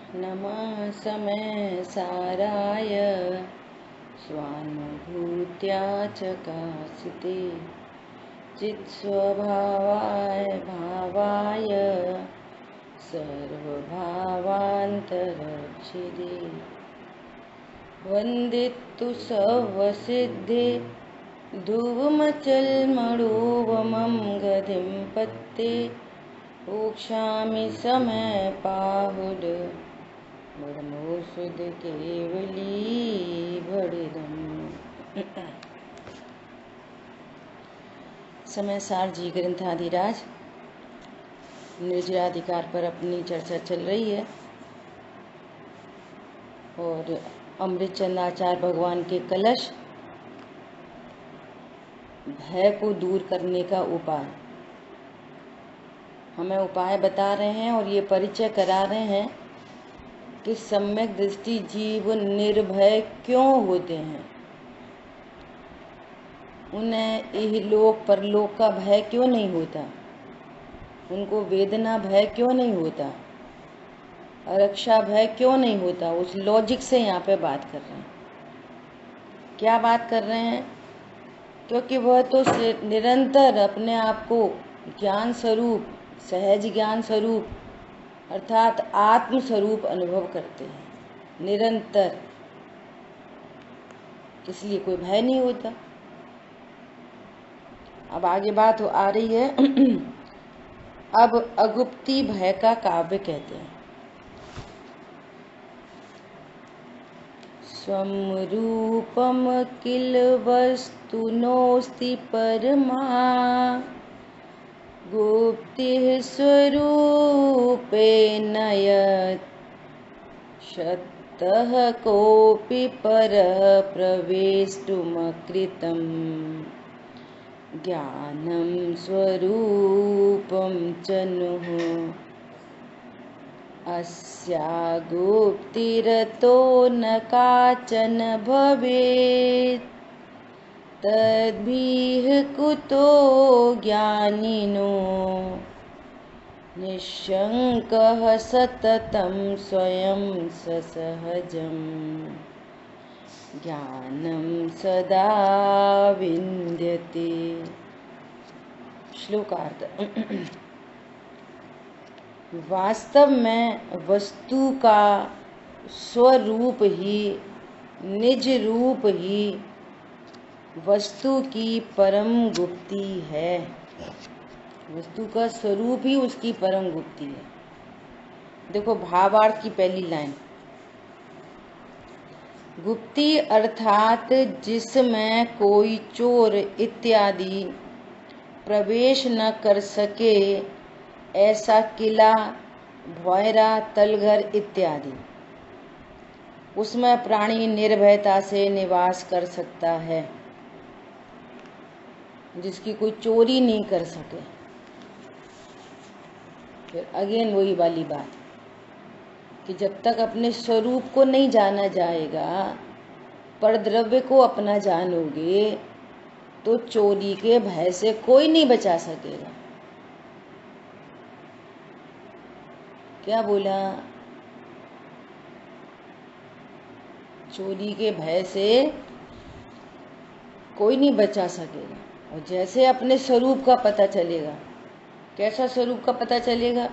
नमः समय साराय स्वानुभूत्या चकासिते चित्स्वभावाय भावाय सर्वभावान्तरक्षिते वन्दितु सर्वसिद्धे ध्रुवमचलमणोवमं गतिं पत्ते ओक्षामि समय पाहुड ब्रह्मोषध केवली भड़िदम। समय सार जी ग्रंथाधिराज निर्जराधिकार पर अपनी चर्चा चल रही है और अमृतचंद आचार्य भगवान के कलश भय को दूर करने का उपाय हमें उपाय बता रहे हैं और ये परिचय करा रहे हैं कि सम्यक दृष्टि जीव निर्भय क्यों होते हैं, उन्हें इहलोक परलोक का भय क्यों नहीं होता, उनको वेदना भय क्यों नहीं होता, रक्षा भय क्यों नहीं होता। उस लॉजिक से यहाँ पे बात कर रहे हैं। क्या बात कर रहे हैं? क्योंकि वह तो निरंतर अपने आप को ज्ञान स्वरूप, सहज ज्ञान स्वरूप अर्थात आत्म स्वरूप अनुभव करते हैं निरंतर, इसलिए कोई भय नहीं होता। अब आगे बात आ रही है अब अगुप्ती भय का काव्य कहते हैं। स्वम रूपम किल वस्तु नोस्ति परमा गुप्तिः स्वरूपेण यत् शतः कोऽपि परः प्रवेष्टुमकृतं ज्ञानं स्वरूपं च नुः अस्या गुप्तिरतो न काचन भवेत् तद्भिः कुतो ज्ञानिनो निःशङ्कः सततं स्वयं ससहजं ज्ञानं सदा विन्द्यते। श्लोकार्थ। वास्तव में वस्तु का स्वरूप ही, निज रूप ही वस्तु की परम गुप्ती है। वस्तु का स्वरूप ही उसकी परम गुप्ती है। देखो भावार्थ की पहली लाइन, गुप्ती अर्थात जिसमें कोई चोर इत्यादि प्रवेश न कर सके, ऐसा किला, भौरा, तलघर इत्यादि, उसमें प्राणी निर्भयता से निवास कर सकता है, जिसकी कोई चोरी नहीं कर सके। फिर अगेन वही वाली बात कि जब तक अपने स्वरूप को नहीं जाना जाएगा, पर द्रव्य को अपना जानोगे, तो चोरी के भय से कोई नहीं बचा सकेगा। क्या बोला? चोरी के भय से कोई नहीं बचा सकेगा। और जैसे अपने स्वरूप का पता चलेगा, कैसा स्वरूप का पता चलेगा?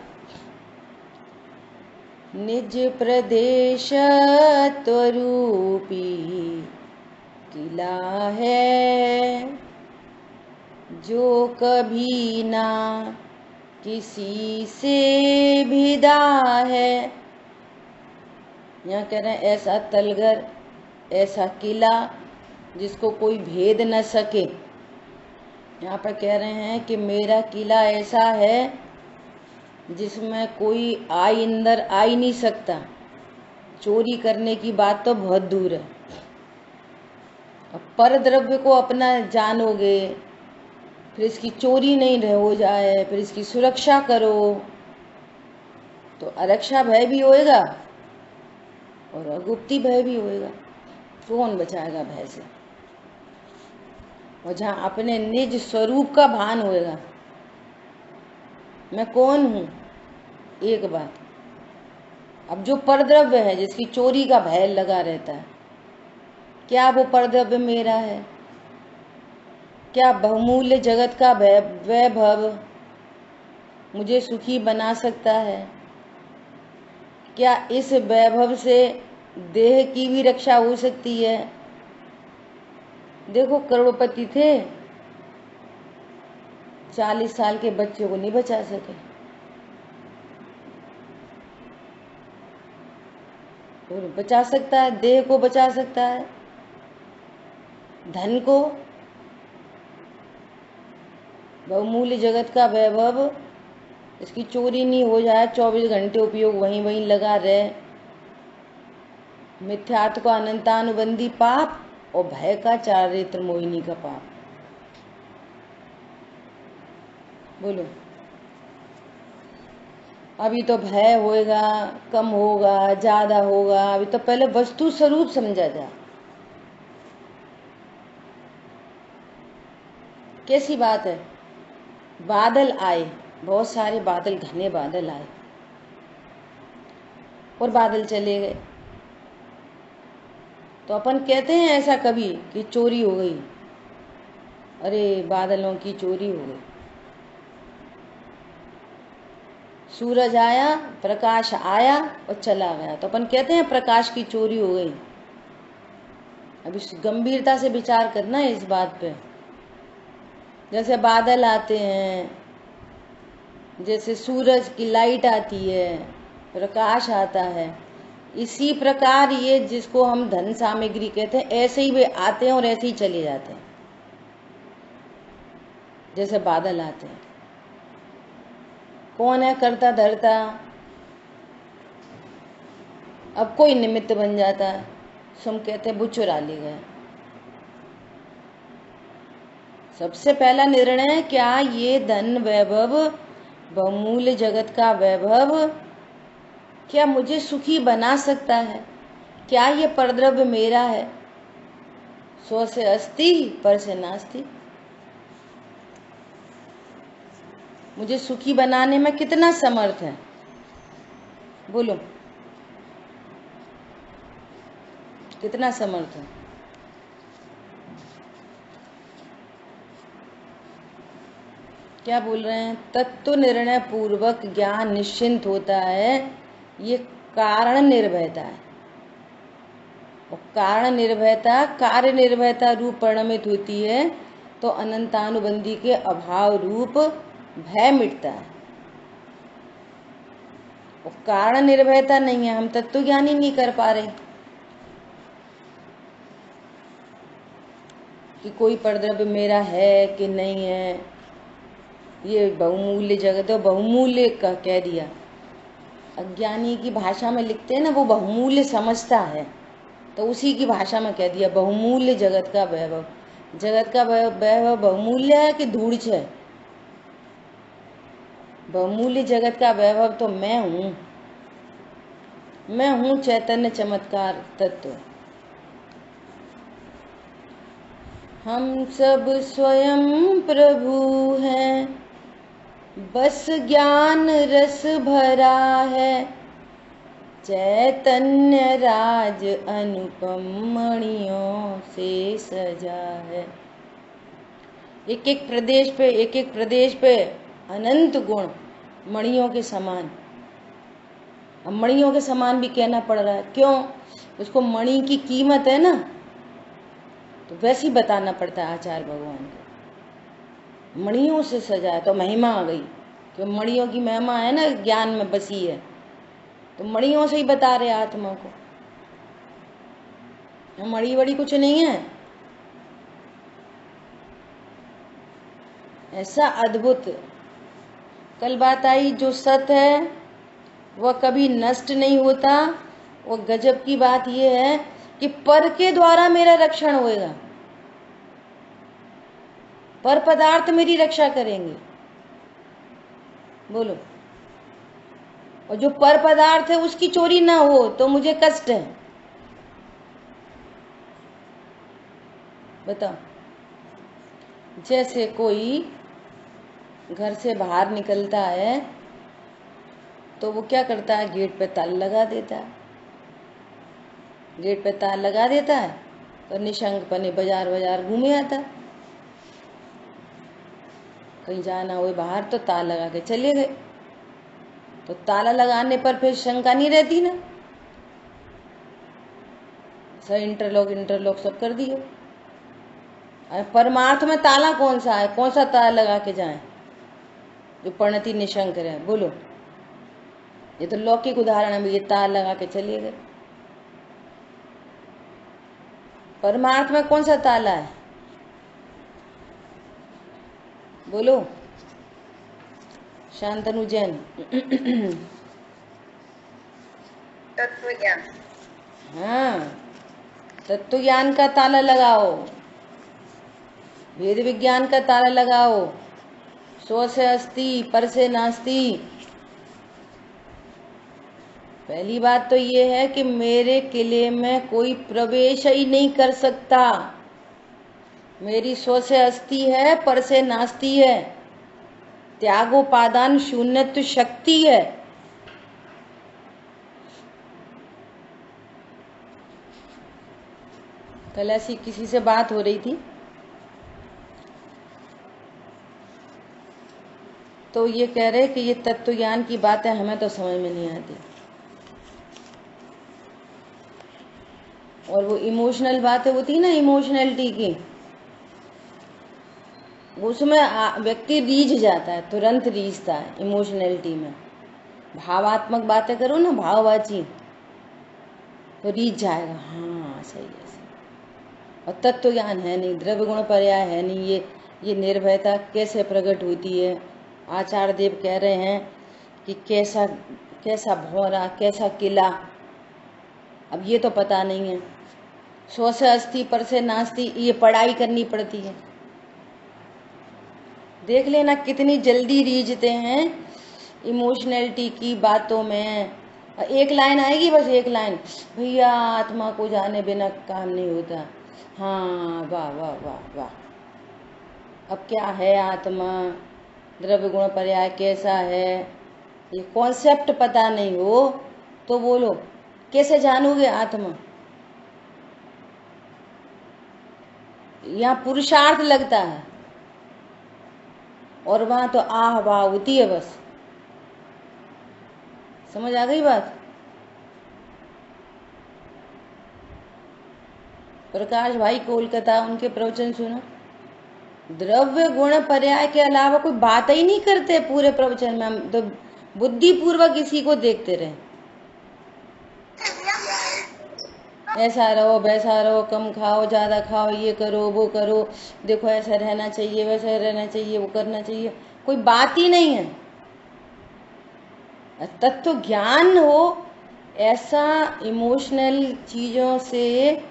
निज प्रदेश त्वरूपी किला है, जो कभी ना किसी से भिदा है। यहाँ कह रहे हैं ऐसा तलगर, ऐसा किला जिसको कोई भेद न सके। यहाँ पर कह रहे हैं कि मेरा किला ऐसा है जिसमें कोई अंदर आ ही नहीं सकता। चोरी करने की बात तो बहुत दूर है। अब पर द्रव्य को अपना जानोगे, फिर इसकी चोरी नहीं हो जाए, फिर इसकी सुरक्षा करो, तो अरक्षा भय भी होएगा और अगुप्ती भय भी होएगा। कौन बचाएगा भय से? और जहाँ अपने निज स्वरूप का भान होएगा, मैं कौन हूँ, एक बात अब जो परद्रव्य है जिसकी चोरी का भय लगा रहता है, क्या वो परद्रव्य मेरा है? क्या बहुमूल्य जगत का वैभव मुझे सुखी बना सकता है? क्या इस वैभव से देह की भी रक्षा हो सकती है? देखो, करोड़पति थे, 40 साल के बच्चे को नहीं बचा सके। और बचा सकता है, देह को बचा सकता है, धन को। बहुमूल्य जगत का वैभव, इसकी चोरी नहीं हो जाए, 24 घंटे उपयोग वहीं वहीं लगा रहे। मिथ्यार्थ को अनंतानुबंधी पाप और भय का चारित्र मोहिनी का पाप। बोलो, अभी तो भय होएगा, कम होगा, ज्यादा होगा, अभी तो पहले वस्तु स्वरूप समझा जा। कैसी बात है? बादल आए, बहुत सारे बादल, घने बादल आए और बादल चले गए। तो अपन कहते हैं ऐसा कभी कि चोरी हो गई, अरे बादलों की चोरी हो गई। सूरज आया, प्रकाश आया और चला गया, तो अपन कहते हैं प्रकाश की चोरी हो गई। अब इस गंभीरता से विचार करना है इस बात पे। जैसे बादल आते हैं, जैसे सूरज की लाइट आती है, प्रकाश आता है, इसी प्रकार ये जिसको हम धन सामग्री कहते हैं, ऐसे ही वे आते हैं और ऐसे ही चले जाते हैं, जैसे बादल आते हैं। कौन है करता धरता? अब कोई निमित्त बन जाता है, हम कहते हैं वो चुरा ले गए। सबसे पहला निर्णय, क्या ये धन वैभव, बहुमूल्य जगत का वैभव, क्या मुझे सुखी बना सकता है? क्या ये परद्रव्य मेरा है? स्व से अस्ति पर से नास्ति। मुझे सुखी बनाने में कितना समर्थ है? बोलो, कितना समर्थ है? क्या बोल रहे हैं? तत्व निर्णय पूर्वक ज्ञान निश्चिंत होता है, ये कारण निर्भयता है। और कारण निर्भयता कार्य निर्भयता रूप परिणमित होती है, तो अनंतानुबंधी के अभाव रूप भय मिटता है। और कारण निर्भयता नहीं है, हम तत्व ज्ञान ही नहीं कर पा रहे कि कोई परद्रव्य मेरा है कि नहीं है। ये बहुमूल्य जगत है, बहुमूल्य का कह दिया। अज्ञानी की भाषा में लिखते हैं ना, वो बहुमूल्य समझता है, तो उसी की भाषा में कह दिया बहुमूल्य जगत का वैभव। जगत का वैभव बहुमूल्य है कि धूर्त है? बहुमूल्य जगत का वैभव तो मैं हूं। मैं हूं चैतन्य चमत्कार तत्व। हम सब स्वयं प्रभु हैं, बस ज्ञान रस भरा है, चैतन्य राज अनुपम मणियों से सजा है। एक एक प्रदेश पे अनंत गुण मणियों के समान। अब मणियों के समान भी कहना पड़ रहा है, क्यों? उसको मणि की कीमत है ना, तो वैसे ही बताना पड़ता है आचार्य भगवान को। मणियों से सजा है तो महिमा आ गई, क्यों? मणियों की महिमा है ना, ज्ञान में बसी है, तो मणियों से ही बता रहे आत्मा को। मणि बड़ी कुछ नहीं है। ऐसा अद्भुत कल बात आई, जो सत्य है वह कभी नष्ट नहीं होता। और गजब की बात यह है कि पर के द्वारा मेरा रक्षण होएगा, पर पदार्थ मेरी रक्षा करेंगे। बोलो, और जो पर पदार्थ है उसकी चोरी ना हो तो मुझे कष्ट है। बताओ, जैसे कोई घर से बाहर निकलता है तो वो क्या करता है, गेट पे ताला लगा देता है। गेट पे ताला लगा देता है तो निशंक पने बाजार बाजार घूमे आता है। कहीं जाना हो बाहर तो ताला लगा के चले गए, तो ताला लगाने पर फिर शंका नहीं रहती ना, सब इंटरलॉक सब कर दिए। परमार्थ में ताला कौन सा है, कौन सा ताला लगा के जाए जो परिणति निशंक रहे, बोलो। ये तो लौकिक उदाहरण है, ये ताला लगा के चले गए। परमार्थ में कौन सा ताला है, बोलो शांतनु जैन। तत्व ज्ञान। हाँ, तत्व ज्ञान का ताला लगाओ, वेद विज्ञान का ताला लगाओ। स्व से अस्ति पर से नास्ति। पहली बात तो ये है कि मेरे किले में कोई प्रवेश ही नहीं कर सकता। मेरी स्व से अस्ति है, पर से नास्ति है, त्यागोपादान शून्यत्व शक्ति है। कल ऐसी किसी से बात हो रही थी तो ये कह रहे कि ये तत्व ज्ञान की बातें हमें तो समझ में नहीं आती, और वो इमोशनल बातें होती ना, इमोशनलिटी की, उसमें व्यक्ति रीझ जाता है, तुरंत रीझता है इमोशनलिटी में। भावात्मक बातें करो ना, भाववाची, तो रीझ जाएगा, हाँ सही है। और तत्व ज्ञान है नहीं, द्रव्य गुण पर्याय है नहीं, ये निर्भयता कैसे प्रकट होती है। आचार्य देव कह रहे हैं कि कैसा कैसा भौरा, कैसा किला, अब ये तो पता नहीं है। स्व से अस्ति पर से नास्ति, ये पढ़ाई करनी पड़ती है। देख लेना कितनी जल्दी रीझते हैं इमोशनलिटी की बातों में। एक लाइन आएगी, बस एक लाइन, भैया आत्मा को जाने बिना काम नहीं होता। हाँ, वाह वाह वाह वाह। अब क्या है आत्मा, द्रव्य गुण पर्याय कैसा है, ये कॉन्सेप्ट पता नहीं हो तो बोलो कैसे जानोगे आत्मा। यहाँ पुरुषार्थ लगता है और वहां तो आह वाह होती है बस। समझ आ गई बात। प्रकाश भाई कोलकाता, उनके प्रवचन सुनो, द्रव्य गुण पर्याय के अलावा कोई बात ही नहीं करते पूरे प्रवचन में। हम तो बुद्धि पूर्वक इसी को देखते रहे, ऐसा रहो वैसा रहो, कम खाओ ज्यादा खाओ, ये करो वो करो, देखो ऐसा रहना चाहिए वैसा रहना चाहिए, वो करना चाहिए, कोई बात ही नहीं है। तत्व ज्ञान हो ऐसा इमोशनल चीजों से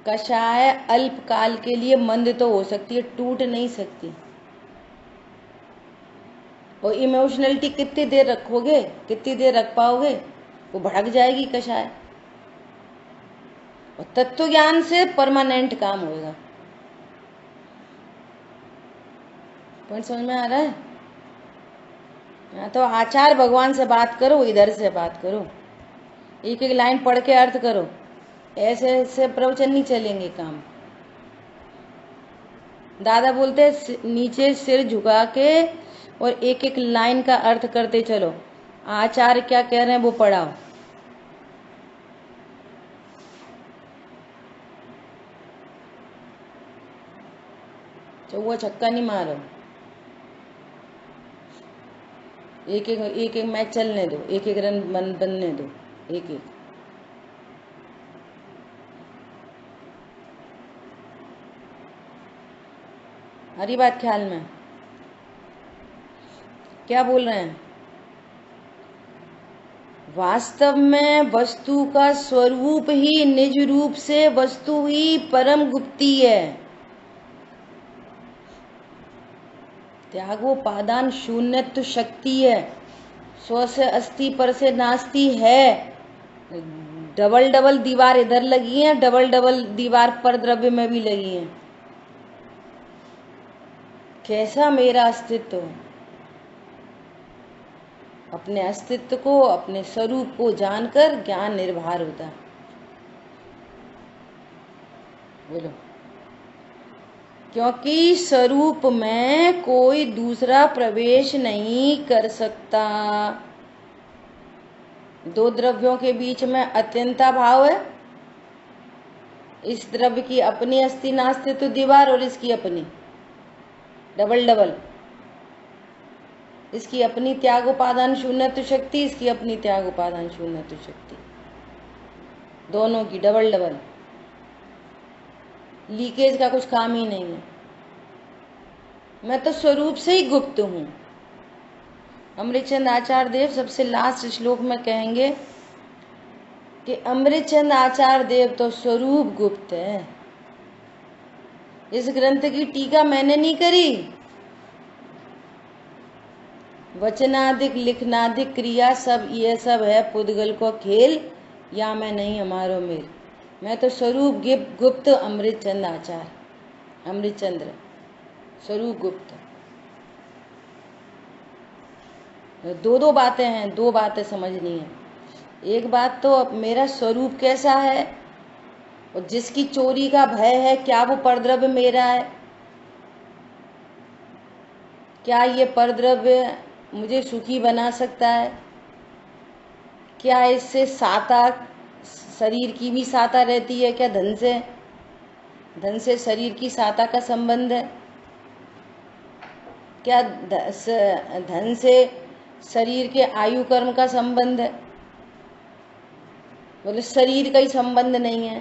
कषाय अल्पकाल के लिए मंद तो हो सकती है, टूट नहीं सकती। और इमोशनलिटी कितनी देर रखोगे, कितनी देर रख पाओगे, वो भड़क जाएगी कषाय। और तत्व ज्ञान से परमानेंट काम होगा। पॉइंट समझ में आ रहा है। तो आचार्य भगवान से बात करो, इधर से बात करो, एक एक लाइन पढ़ के अर्थ करो, ऐसे ऐसे प्रवचन नहीं चलेंगे काम। दादा बोलते नीचे सिर झुका के और एक एक लाइन का अर्थ करते चलो, आचार्य क्या कह रहे हैं वो पढ़ाओ। चौवा छक्का नहीं मारो, एक एक मैच चलने दो, एक एक रन बनने दो, एक एक। हरी बात ख्याल में क्या बोल रहे हैं। वास्तव में वस्तु का स्वरूप ही निज रूप से वस्तु ही परम गुप्ती है। त्यागोपादान शून्यत्व शक्ति है। स्व से अस्ति पर से नास्ति है। डबल डबल दीवार इधर लगी है, डबल डबल दीवार पर द्रव्य में भी लगी है। कैसा मेरा अस्तित्व, अपने अस्तित्व को, अपने स्वरूप को जानकर ज्ञान निर्भर होता है। बोलो। क्योंकि स्वरूप में कोई दूसरा प्रवेश नहीं कर सकता। दो द्रव्यों के बीच में अत्यंता भाव है। इस द्रव्य की अपनी अस्ति नास्ति तो दीवार, और इसकी अपनी डबल डबल। इसकी अपनी त्याग उपादान शून्यत्व शक्ति, इसकी अपनी त्याग उपादान शून्यत्व शक्ति, दोनों की डबल डबल। लीकेज का कुछ काम ही नहीं है। मैं तो स्वरूप से ही गुप्त हूं। अमृतचंद आचार्य देव सबसे लास्ट श्लोक में कहेंगे कि अमृतचंद आचार्य देव तो स्वरूप गुप्त है। इस ग्रंथ की टीका मैंने नहीं करी। वचनाधिक लिखनाधिक क्रिया सब ये सब है पुद्गल को खेल, या मैं नहीं हमारो मेल। मैं तो स्वरूप गुप्त अमृतचंद आचार्य, अमृतचंद्र स्वरूप गुप्त। दो बातें हैं, दो बातें समझनी है। एक बात तो मेरा स्वरूप कैसा है, और जिसकी चोरी का भय है क्या वो परद्रव्य मेरा है? क्या ये परद्रव्य मुझे सुखी बना सकता है? क्या इससे साता, शरीर की भी साता रहती है क्या? धन से शरीर की साता का संबंध है क्या? धन से शरीर के आयु कर्म का संबंध है? बोले शरीर का ही संबंध नहीं है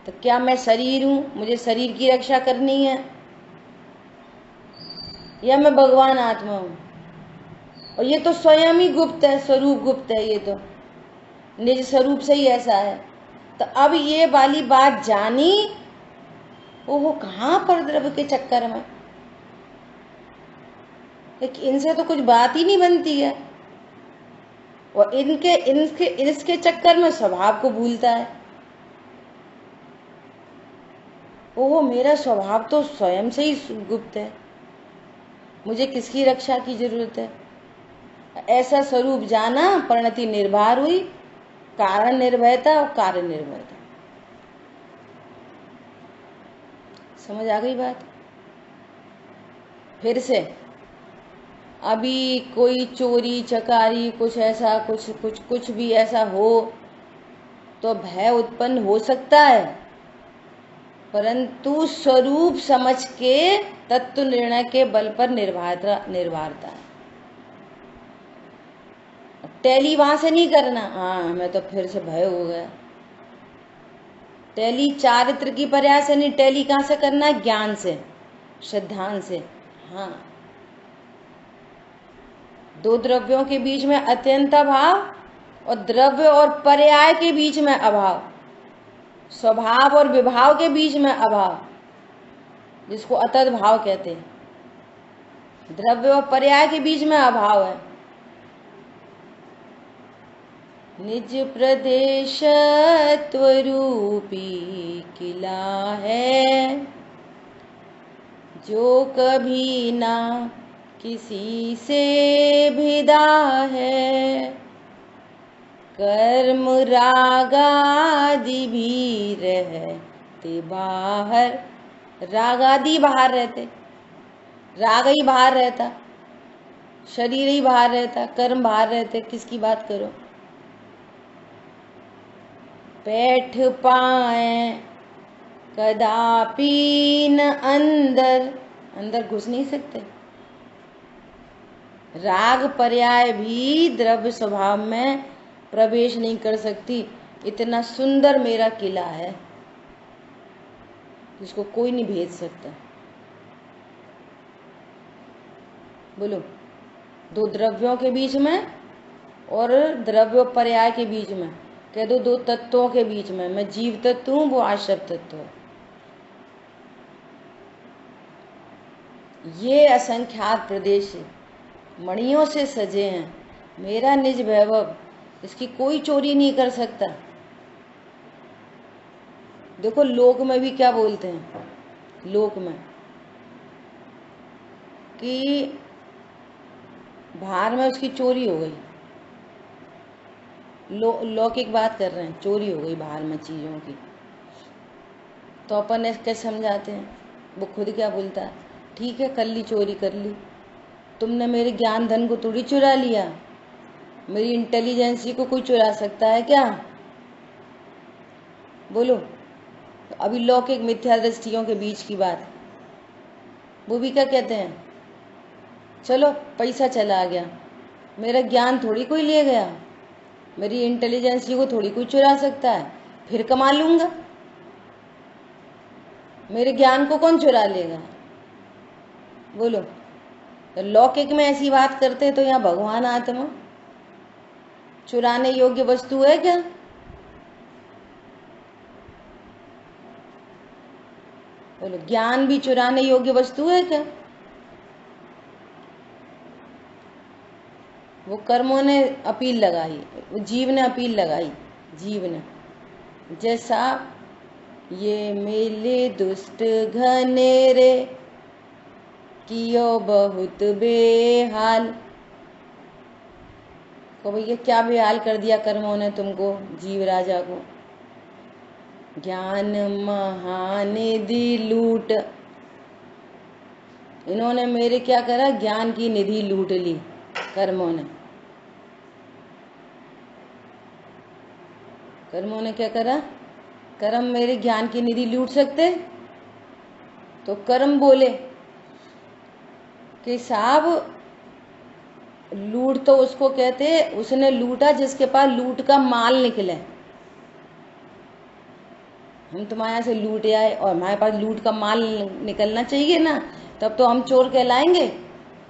तो क्या मैं शरीर हूं, मुझे शरीर की रक्षा करनी है, या मैं भगवान आत्मा हूं? और ये तो स्वयं ही गुप्त है, स्वरूप गुप्त है। ये तो निज स्वरूप से ही ऐसा है। तो अब ये वाली बात जानी, वो कहाँ पर द्रव्य के चक्कर में, इनसे तो कुछ बात ही नहीं बनती है। और इसके चक्कर में स्वभाव को भूलता है। वो मेरा स्वभाव तो स्वयं से ही गुप्त है, मुझे किसकी रक्षा की जरूरत है? ऐसा स्वरूप जाना, परिणति निर्भर हुई, कारण निर्भयता और कार्य निर्भयता। समझ आ गई बात? फिर से, अभी कोई चोरी चकारी कुछ ऐसा कुछ भी ऐसा हो तो भय उत्पन्न हो सकता है, परंतु स्वरूप समझ के तत्व निर्णय के बल पर निर्भरता है। टैली वहां से नहीं करना, हाँ हमें तो फिर से भय हो गया। टैली चारित्र की प्रयास से नहीं, टैली कहां से करना है? ज्ञान से, सिद्धांत से। हाँ, दो द्रव्यों के बीच में अत्यंत अभाव और द्रव्य और पर्याय के बीच में अभाव, स्वभाव और विभाव के बीच में अभाव, जिसको अतद भाव कहते हैं। द्रव्य और पर्याय के बीच में अभाव है। निज प्रदेश त्वरूपी किला है, जो कभी ना किसी से भिदा है। कर्म रागादि भी रहते बाहर, रागादि बाहर रहते, राग ही बाहर रहता, शरीर ही बाहर रहता, कर्म बाहर रहते। किसकी बात करो? बैठ पाए कदापि न अंदर घुस नहीं सकते। राग पर्याय भी द्रव्य स्वभाव में प्रवेश नहीं कर सकती। इतना सुंदर मेरा किला है जिसको कोई नहीं भेज सकता। बोलो, दो द्रव्यों के बीच में और द्रव्य पर्याय के बीच में, कह दो दो तत्वों के बीच में। मैं जीव तत्व हूं, वो आश्रव तत्व है। ये असंख्यात प्रदेश मणियों से सजे हैं, मेरा निज वैभव, इसकी कोई चोरी नहीं कर सकता। देखो लोक में भी क्या बोलते हैं, लोक में कि बाहर में उसकी चोरी हो गई, लौकिक बात कर रहे हैं, चोरी हो गई बाहर में चीज़ों की, तो अपन इसके समझाते हैं। वो खुद क्या बोलता है, ठीक है कर ली, चोरी कर ली, तुमने मेरे ज्ञान धन को थोड़ी चुरा लिया, मेरी इंटेलिजेंसी को कोई चुरा सकता है क्या? बोलो। अभी लौकिक मिथ्या दृष्टियों के बीच की बात, वो भी क्या कहते हैं, चलो पैसा चला गया, मेरा ज्ञान थोड़ी कोई ले गया, मेरी इंटेलिजेंसी को थोड़ी कोई चुरा सकता है, फिर कमा लूंगा, मेरे ज्ञान को कौन चुरा लेगा? बोलो। तो लौकिक में ऐसी बात करते हैं, तो यहाँ भगवान आत्मा चुराने योग्य वस्तु है क्या? बोलो, ज्ञान भी चुराने योग्य वस्तु है क्या? वो कर्मों ने अपील लगाई, वो जीव ने अपील लगाई, जीव ने, जैसा ये मेले दुष्ट घनेरे कियो बहुत बेहाल, तो भैया क्या बेहाल कर दिया कर्मों ने तुमको, जीव राजा को। ज्ञान महानिधि लूट, इन्होंने मेरे क्या करा, ज्ञान की निधि लूट ली कर्मों ने। कर्मों ने क्या करा, कर्म मेरे ज्ञान की निधि लूट सकते? तो कर्म बोले कि साहब लूट तो उसको कहते, उसने लूटा जिसके पास लूट का माल निकले। हम तुम्हारे यहाँ से लूट आए और हमारे पास लूट का माल निकलना चाहिए ना, तब तो हम चोर कहलाएंगे।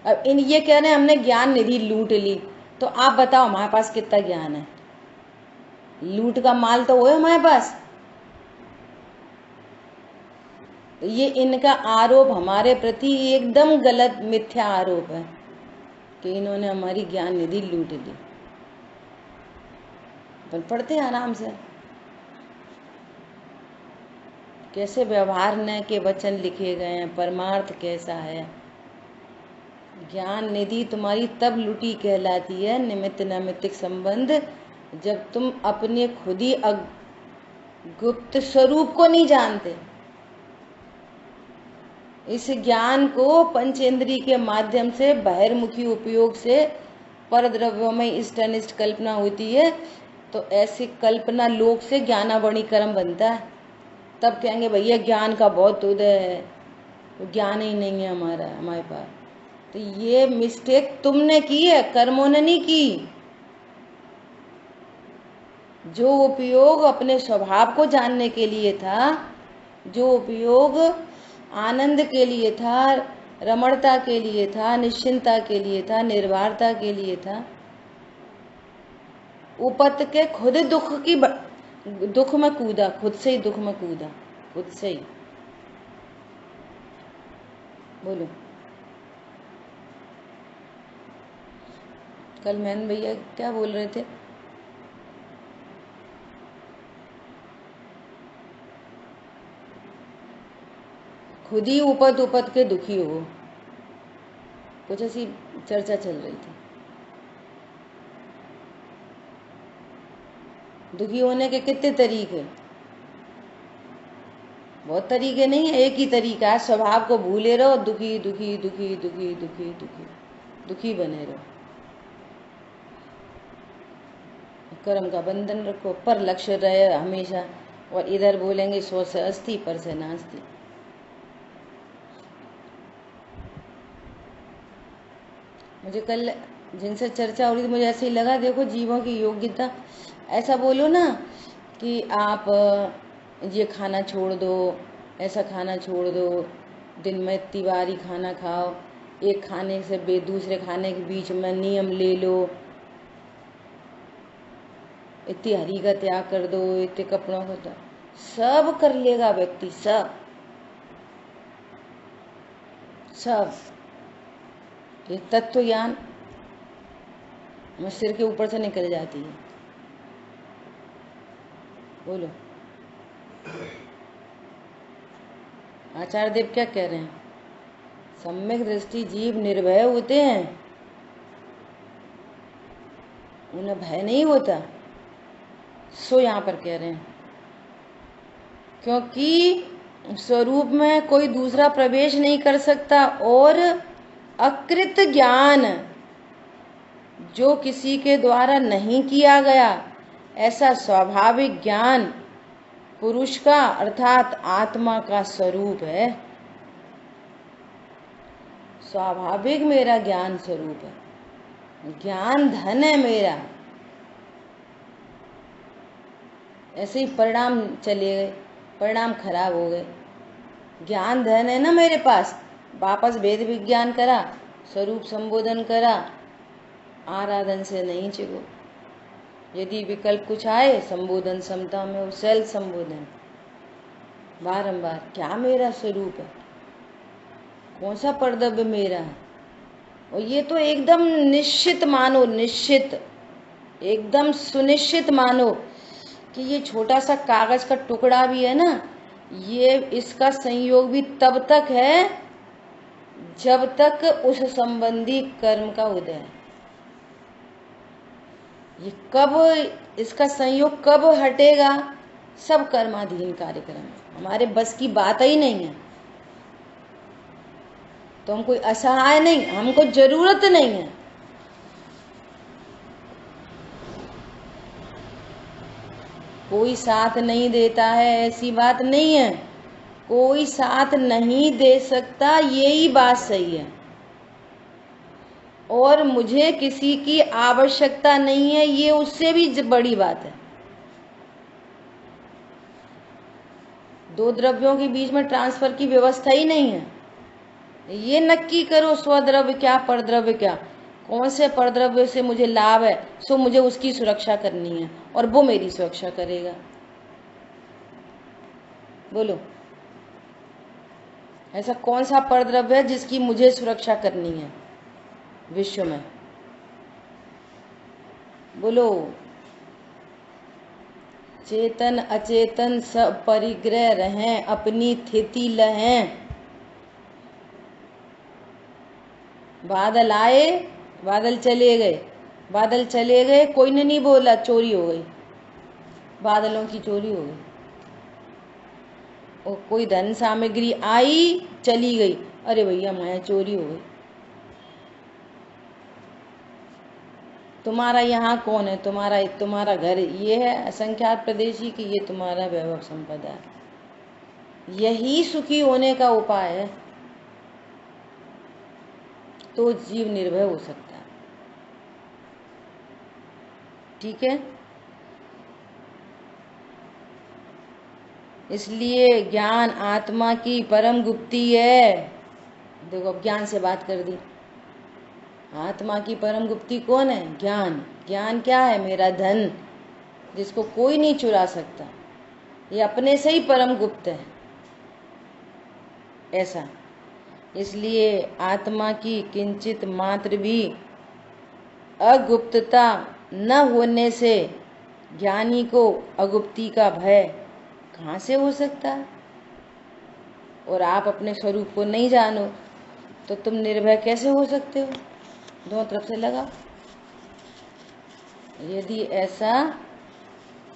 अब ये कह रहे हैं हमने ज्ञान निधि लूट ली, तो आप बताओ हमारे पास कितना ज्ञान है? लूट का माल तो वो है हमारे पास। तो ये इनका आरोप हमारे प्रति एकदम गलत मिथ्या आरोप है कि इन्होंने हमारी ज्ञान निधि लूट ली। पर पढ़ते हैं आराम से, कैसे व्यवहार न के वचन लिखे गए हैं, परमार्थ कैसा है। ज्ञान निधि तुम्हारी तब लुटी कहलाती है, निमित्त नैमित्तिक संबंध, जब तुम अपने खुद ही गुप्त स्वरूप को नहीं जानते। इस ज्ञान को पंचेंद्रिय के माध्यम से बहिर्मुखी उपयोग से पर द्रव्यों में इष्ट अनिष्ट कल्पना होती है, तो ऐसी कल्पना लोक से ज्ञानावणी कर्म बनता है। तब कहेंगे भैया ज्ञान का बहुत उदय है, तो ज्ञान ही नहीं है हमारे पास। तो ये मिस्टेक तुमने की है, कर्मों ने नहीं की। जो उपयोग अपने स्वभाव को जानने के लिए था, जो उपयोग आनंद के लिए था, रमणता के लिए था, निश्चिंता के लिए था, निर्भरता के लिए था, उपत के खुद दुख में कूदा, खुद से ही दुख में कूदा, खुद से ही। बोलो। कल मैन भैया क्या बोल रहे थे, खुद ही उपत के दुखी हो, कुछ ऐसी चर्चा चल रही थी। दुखी होने के कितने तरीके, बहुत तरीके नहीं है, एक ही तरीका है, स्वभाव को भूले रहो, दुखी दुखी दुखी दुखी दुखी दुखी दुखी बने रहो। कर्म का बंधन रखो, पर लक्ष्य रहे हमेशा, और इधर बोलेंगे सो से अस्थि पर से नास्ति। मुझे कल जिनसे चर्चा हो रही थी, मुझे ऐसे ही लगा, देखो जीवों की योग्यता, ऐसा बोलो ना कि आप ये खाना छोड़ दो, ऐसा खाना छोड़ दो, दिन में इतनी बारी खाना खाओ, एक खाने से दूसरे खाने के बीच में नियम ले लो, इतनी हरी का त्याग कर दो, इतने कपड़ों का त्याग, सब कर लेगा व्यक्ति, सब सब। ये तत्व ज्ञान हमें सिर के ऊपर से निकल जाती है। बोलो। आचार्य देव क्या कह रहे हैं, सम्यक दृष्टि जीव निर्भय होते हैं, उन्हें भय नहीं होता। सो यहाँ पर कह रहे हैं क्योंकि स्वरूप में कोई दूसरा प्रवेश नहीं कर सकता और अकृत ज्ञान जो किसी के द्वारा नहीं किया गया ऐसा स्वाभाविक ज्ञान पुरुष का अर्थात आत्मा का स्वरूप है। स्वाभाविक मेरा ज्ञान स्वरूप है, ज्ञान धन है मेरा। ऐसे ही परिणाम चले गए, परिणाम खराब हो गए। ज्ञान धन है ना मेरे पास, वापस वेद विज्ञान करा, स्वरूप संबोधन करा, आराधन से नहीं चिको। यदि विकल्प कुछ आए संबोधन समता में, सेल्फ संबोधन बारंबार, क्या मेरा स्वरूप है, कौन सा कर्तव्य मेरा है। और ये तो एकदम निश्चित मानो, निश्चित एकदम सुनिश्चित मानो कि ये छोटा सा कागज का टुकड़ा भी है ना, ये इसका संयोग भी तब तक है जब तक उस संबंधी कर्म का उदय है। ये कब, इसका संयोग कब हटेगा, सब कर्माधीन कार्यक्रम है, हमारे बस की बात ही नहीं है। तो हम कोई असहाय नहीं, हमको जरूरत नहीं है। कोई साथ नहीं देता है ऐसी बात नहीं है, कोई साथ नहीं दे सकता, यही बात सही है। और मुझे किसी की आवश्यकता नहीं है, ये उससे भी बड़ी बात है। दो द्रव्यों के बीच में ट्रांसफर की व्यवस्था ही नहीं है। ये नक्की करो स्वद्रव्य क्या परद्रव्य क्या, कौन से परद्रव्य से मुझे लाभ है, सो मुझे उसकी सुरक्षा करनी है और वो मेरी सुरक्षा करेगा। बोलो, ऐसा कौन सा परद्रव्य है जिसकी मुझे सुरक्षा करनी है विश्व में? बोलो। चेतन अचेतन सब परिग्रह रहें, अपनी स्थिति लहें। बादल आए, बादल चले गए, बादल चले गए, कोई ने नहीं बोला चोरी हो गई, बादलों की चोरी हो गई। और कोई धन सामग्री आई चली गई, अरे भैया माया चोरी हो गई। तुम्हारा यहाँ कौन है, तुम्हारा घर ये है असंख्यात प्रदेशी की, ये तुम्हारा वैभव संपदा है। यही सुखी होने का उपाय है, तो जीव निर्भय हो सकता है। ठीक है, इसलिए ज्ञान आत्मा की परम गुप्ती है। देखो, अब ज्ञान से बात कर दी। आत्मा की परम गुप्ती कौन है? ज्ञान। ज्ञान क्या है? मेरा धन, जिसको कोई नहीं चुरा सकता, ये अपने से ही परम गुप्त है। ऐसा, इसलिए आत्मा की किंचित मात्र भी अगुप्तता न होने से ज्ञानी को अगुप्ती का भय कहाँ से हो सकता है? और आप अपने स्वरूप को नहीं जानो तो तुम निर्भय कैसे हो सकते हो? दोनों तरफ से लगा। यदि ऐसा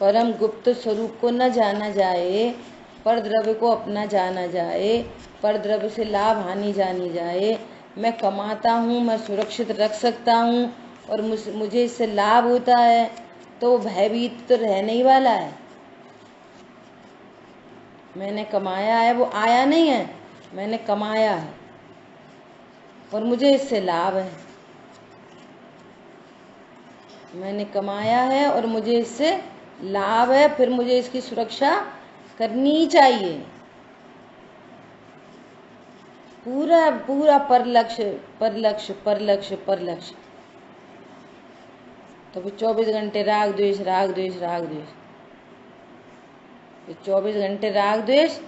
परम गुप्त स्वरूप को न जाना जाए, पर द्रव्य को अपना जाना जाए, पर द्रव्य से लाभ हानि जानी जाए, मैं कमाता हूँ, मैं सुरक्षित रख सकता हूँ और मुझे इससे लाभ होता है, तो भयभीत तो रहने ही वाला है। मैंने कमाया है, वो आया नहीं है, मैंने कमाया है और मुझे इससे लाभ है। मैंने कमाया है और मुझे इससे लाभ है, फिर मुझे इसकी सुरक्षा करनी चाहिए। पूरा पूरा परलक्ष्य परलक्ष्य परलक्ष्य परलक्ष्य। तो फिर 24 घंटे राग द्वेष राग द्वेष राग द्वेष, फिर 24 घंटे राग द्वेष,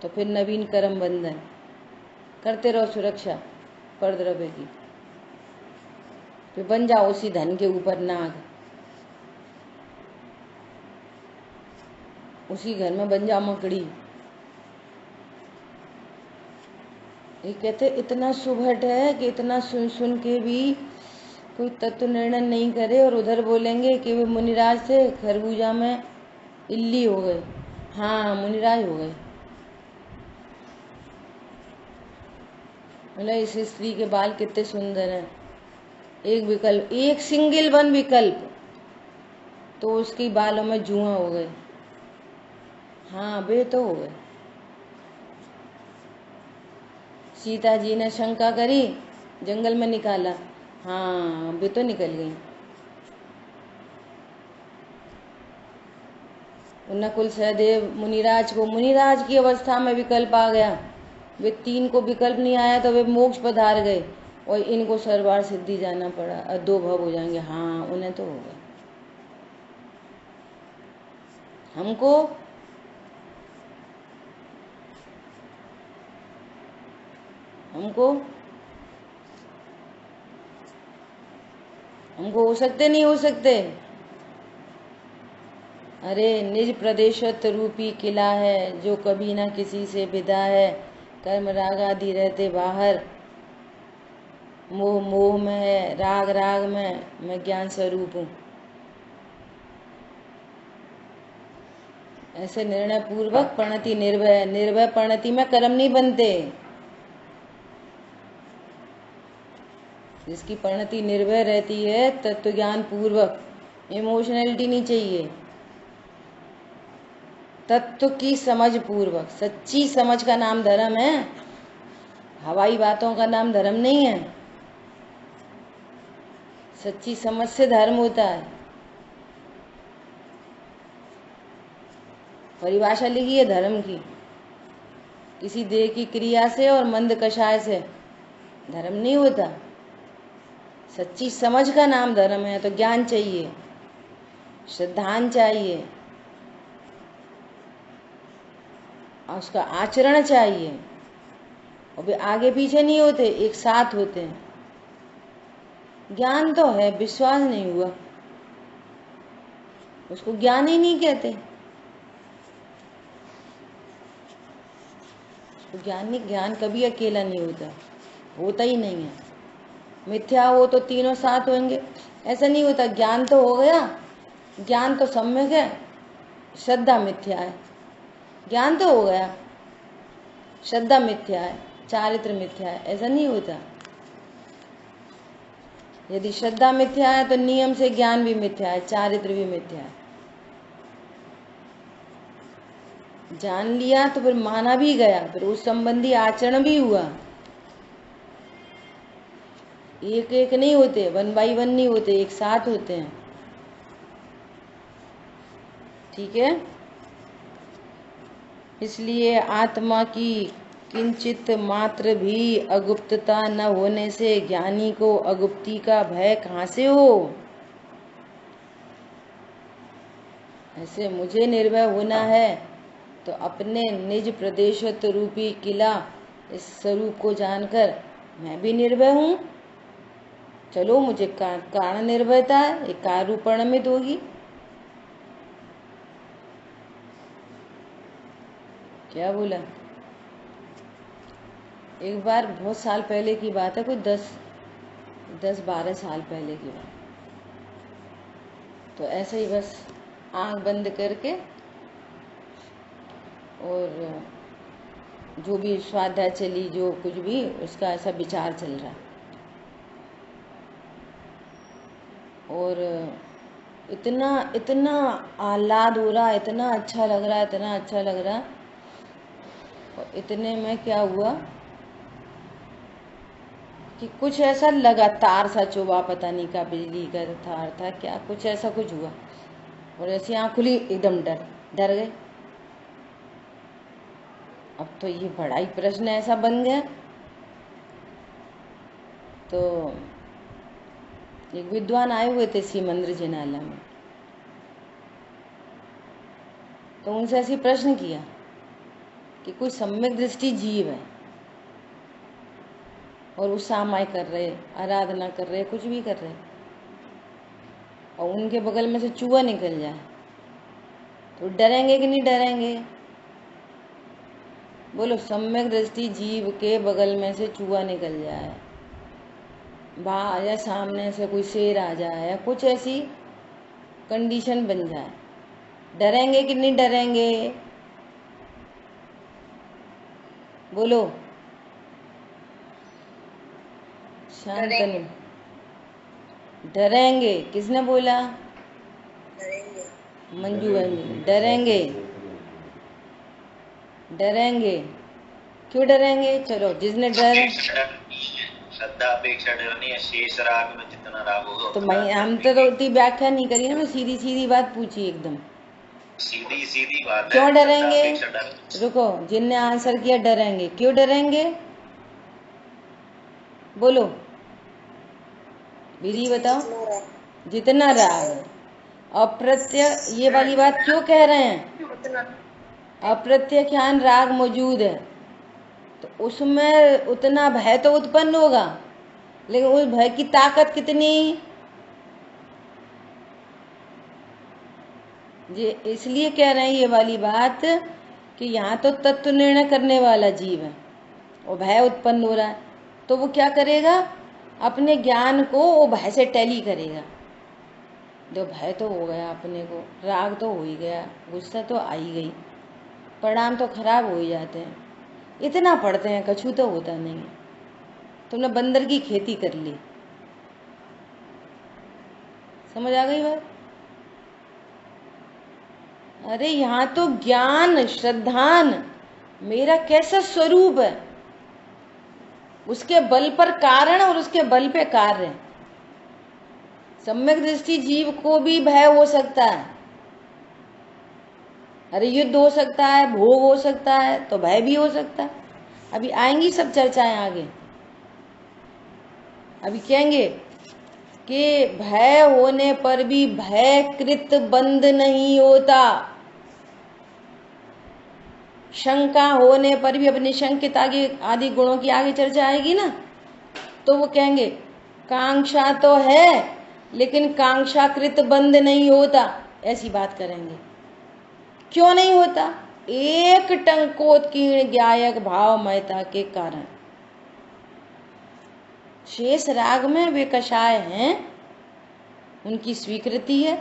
तो फिर नवीन कर्म बंधन करते रहो, सुरक्षा परद्रव्य की। फिर बन जाओ उसी धन के ऊपर नाग, उसी घर में बन जाओ मकड़ी। ये कहते इतना सुभट है कि इतना सुन सुन के भी कोई तत्व निर्णय नहीं करे और उधर बोलेंगे कि वे मुनिराज थे, खरबूजा में इल्ली हो गए। हाँ, मुनिराज हो गए। मतलब इस स्त्री के बाल कितने सुंदर हैं। एक विकल्प, एक सिंगल वन विकल्प, तो उसके बालों में जुआ हो गए। हाँ, वे तो हो गए। सीता जी ने शंका करी, जंगल में निकाला। हाँ, वे तो निकल गई। नकुल सहदेव मुनिराज को, मुनिराज की अवस्था में विकल्प आ गया। वे तीन को विकल्प नहीं आया तो वे मोक्ष पधार गए और इनको सरवार सिद्धि जाना पड़ा। दो भव हो जाएंगे। हाँ, उन्हें तो हो गया। हमको हमको हमको हो सकते नहीं हो सकते। अरे निज प्रदेशत्व रूपी किला है जो कभी ना किसी से विदा है। कर्म राग आदि रहते बाहर, मोह मोह में है, राग राग में, मैं ज्ञान स्वरूप हूँ। ऐसे निर्णय पूर्वक प्रणति निर्भय, निर्भय प्रणति में कर्म नहीं बनते। जिसकी प्रणति निर्भय रहती है तत्व ज्ञान पूर्वक, इमोशनलिटी नहीं चाहिए, तत्व की समझ पूर्वक। सच्ची समझ का नाम धर्म है, हवाई बातों का नाम धर्म नहीं है। सच्ची समझ से धर्म होता है। परिभाषा लिखी है धर्म की, किसी देह की क्रिया से और मंद कषाय से धर्म नहीं होता। सच्ची समझ का नाम धर्म है। तो ज्ञान चाहिए, श्रद्धान चाहिए, और उसका आचरण चाहिए। और वे आगे पीछे नहीं होते, एक साथ होते हैं। ज्ञान तो है, विश्वास नहीं हुआ, उसको ज्ञान ही नहीं कहते। ज्ञान नहीं, ज्ञान कभी अकेला नहीं होता, होता ही नहीं है। मिथ्या हो तो तीनों साथ होंगे, ऐसा नहीं होता। ज्ञान तो हो गया, ज्ञान तो सम्यक है, श्रद्धा मिथ्या है। ज्ञान तो हो गया, श्रद्धा मिथ्या है, चारित्र मिथ्या है, ऐसा नहीं होता। यदि श्रद्धा मिथ्या है तो नियम से ज्ञान भी मिथ्या है, चारित्र भी मिथ्या है। जान लिया तो फिर माना भी गया, फिर उस संबंधी आचरण भी हुआ। एक एक नहीं होते, वन बाई वन नहीं होते, एक साथ होते हैं। ठीक है। इसलिए आत्मा की किंचित मात्र भी अगुप्तता न होने से ज्ञानी को अगुप्ति का भय कहाँ से हो। ऐसे मुझे निर्भय होना है तो अपने निज प्रदेशत्व रूपी किला इस स्वरूप को जानकर मैं भी निर्भय हूँ। चलो, मुझे कारण निर्भयता है, एक कार्य परिणमित होगी। क्या बोला? एक बार बहुत साल पहले की बात है, कोई 10-12 साल पहले की बात। तो ऐसे ही बस आंख बंद करके और जो भी स्वाध्याय चली, जो कुछ भी, उसका ऐसा विचार चल रहा है। और इतना इतना आह्लाद हो रहा, इतना अच्छा लग रहा, इतना अच्छा लग रहा। और इतने में क्या हुआ कि कुछ ऐसा लगातार सा चुभा, पता नहीं का बिजली का तार था क्या, कुछ ऐसा कुछ हुआ। और ऐसी आँख खुली, एकदम डर गए। अब तो ये बड़ा ही प्रश्न ऐसा बन गया। तो एक विद्वान आए हुए थे सीमंद्र जिनाला में, तो उनसे ऐसी प्रश्न किया कि कोई सम्यक दृष्टि जीव है और वो सामाय कर रहे, आराधना कर रहे, कुछ भी कर रहे, और उनके बगल में से चूहा निकल जाए तो डरेंगे कि नहीं डरेंगे? बोलो, सम्यक दृष्टि जीव के बगल में से चूहा निकल जाए बाहर या सामने से कोई शेर आ जाए या कुछ ऐसी कंडीशन बन जाए, डरेंगे कि नहीं डरेंगे? बोलो, शांतनु। डरेंगे, किसने बोला? डरेंगे। मंजू बहन। डरेंगे, डरेंगे। क्यों डरेंगे? चलो, जिसने डर श्रद्धा अपेक्षा डरनी है। शेष राग में जितना राग होगा तो उतना मैं हम डरने तो की। उतनी व्याख्या नहीं करी ना, मैं सीधी सीधी बात पूछी एकदम। सीधी सीधी बात है। क्यों श्रद्धा डरेंगे? अपेक्षा डर। रुको, जिनने आंसर किया डरेंगे, क्यों डरेंगे? बोलो, विधि बताओ। जितना राग अप्रत्यय, ये वाली बात क्यों कह रहे हैं? अप्रत्यख्यान राग मौजूद है तो उसमें उतना भय तो उत्पन्न होगा, लेकिन उस भय की ताकत कितनी? ये इसलिए कह रहे हैं ये वाली बात कि यहाँ तो तत्व निर्णय करने वाला जीव है और भय उत्पन्न हो रहा है, तो वो क्या करेगा? अपने ज्ञान को वो भय से टैली करेगा। जो भय तो हो गया, अपने को राग तो हो ही गया, गुस्सा तो आ ही गई, परिणाम तो खराब हो ही जाते हैं। इतना पढ़ते हैं, कछु तो होता नहीं है। तुमने बंदर की खेती कर ली, समझ आ गई बात? अरे यहाँ तो ज्ञान श्रद्धान मेरा कैसा स्वरूप है, उसके बल पर कारण और उसके बल पे कार्य। सम्यक दृष्टि जीव को भी भय हो सकता है, अरे युद्ध हो सकता है, भोग हो सकता है, तो भय भी हो सकता है। अभी आएंगी सब चर्चाएं आगे। अभी कहेंगे कि भय होने पर भी भय कृत बंध नहीं होता, शंका होने पर भी अपने शंकित आदि गुणों की आगे चर्चा आएगी ना, तो वो कहेंगे कांक्षा तो है लेकिन कांक्षाकृत बंध नहीं होता, ऐसी बात करेंगे। क्यों नहीं होता? एक टंकोत्कीर्ण ज्ञायक भावमयता के कारण। शेष राग में वे कषाय हैं, उनकी स्वीकृति है,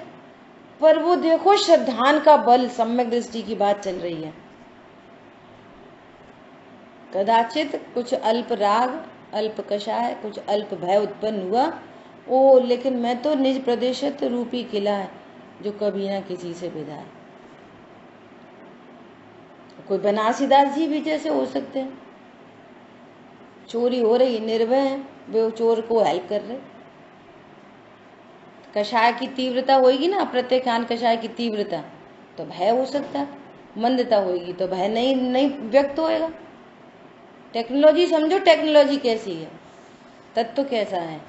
पर वो देखो श्रद्धान का बल, सम्यक दृष्टि की बात चल रही है। कदाचित कुछ अल्प राग, अल्प कषाय, कुछ अल्प भय उत्पन्न हुआ, ओ लेकिन मैं तो निज प्रदेशत रूपी किला है जो कभी ना किसी से विदा है। कोई बनारसीदास जी भी जैसे हो सकते हैं, चोरी हो रही, निर्भय है, वे चोर को हेल्प कर रहे। कषाय की तीव्रता होगी ना, प्रत्येक कषाय की तीव्रता, तो भय हो सकता है। मंदता होगी तो भय नहीं व्यक्त होएगा। टेक्नोलॉजी समझो, टेक्नोलॉजी कैसी है, तत्व कैसा है।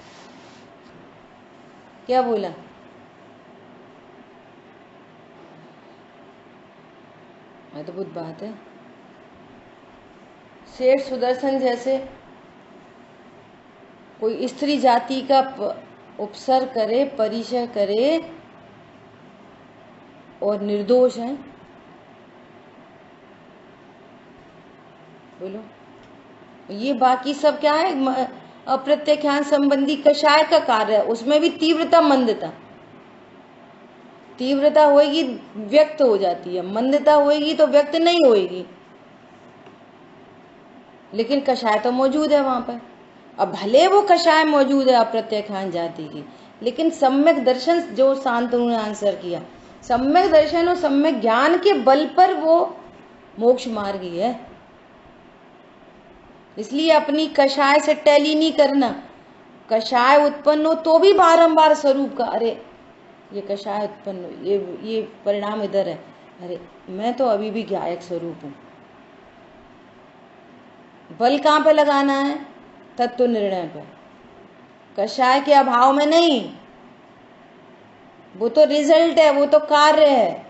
क्या बोला? अद्भुत बात है। सेठ सुदर्शन जैसे कोई स्त्री जाति का उपसर करे, परिचय करे और निर्दोष है, बोलो। ये बाकी सब क्या है? अप्रत्यख्यान संबंधी कषाय का कार्य है, उसमें भी तीव्रता मंदता। तीव्रता होगी व्यक्त हो जाती है, मंदता होगी तो व्यक्त नहीं होगी, लेकिन कषाय तो मौजूद है वहां पर। अब भले वो कषाय मौजूद है अप्रत्यख्यान जाति की, लेकिन सम्यक दर्शन, जो शांतनु ने आंसर किया, सम्यक दर्शन और सम्यक ज्ञान के बल पर वो मोक्ष मार्गी है। इसलिए अपनी कषाय से टैली नहीं करना। कषाय उत्पन्न हो तो भी बारंबार स्वरूप का, अरे ये कषाय उत्पन्न हो, ये परिणाम इधर है, अरे मैं तो अभी भी ज्ञायक स्वरूप हूं। बल कहाँ पे लगाना है? तत्व निर्णय पे, कषाय के अभाव में नहीं। वो तो रिजल्ट है, वो तो कार्य है।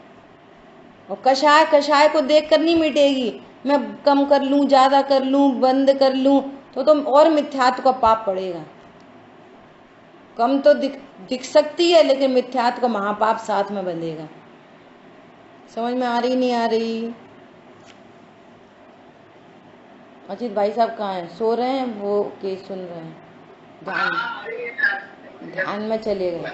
और कषाय को देख कर नहीं मिटेगी। मैं कम कर लूं, ज्यादा कर लूं, बंद कर लूं, तो और मिथ्यात्व का पाप पड़ेगा। कम तो दिख सकती है, लेकिन मिथ्यात्व का महापाप साथ में बंधेगा। समझ में आ रही नहीं आ रही? अजीत भाई साहब कहाँ हैं? सो रहे हैं वो के सुन रहे हैं? ध्यान में चले गए।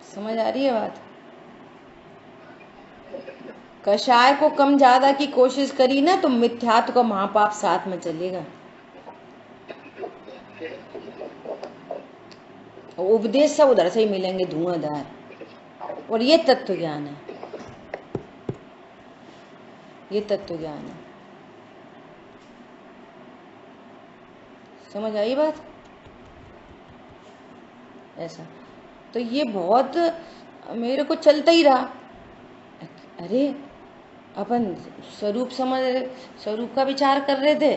समझ आ रही है बात? कषाय को कम ज्यादा की कोशिश करी ना तो मिथ्यात्व का महापाप साथ में चलेगा। उपदेश सब उधर से ही मिलेंगे धुआंधार। और ये तत्व ज्ञान है, ये तत्व ज्ञान है। समझ आई बात? ऐसा तो ये बहुत मेरे को चलता ही रहा। अरे अपन स्वरूप समझ, स्वरूप का विचार कर रहे थे,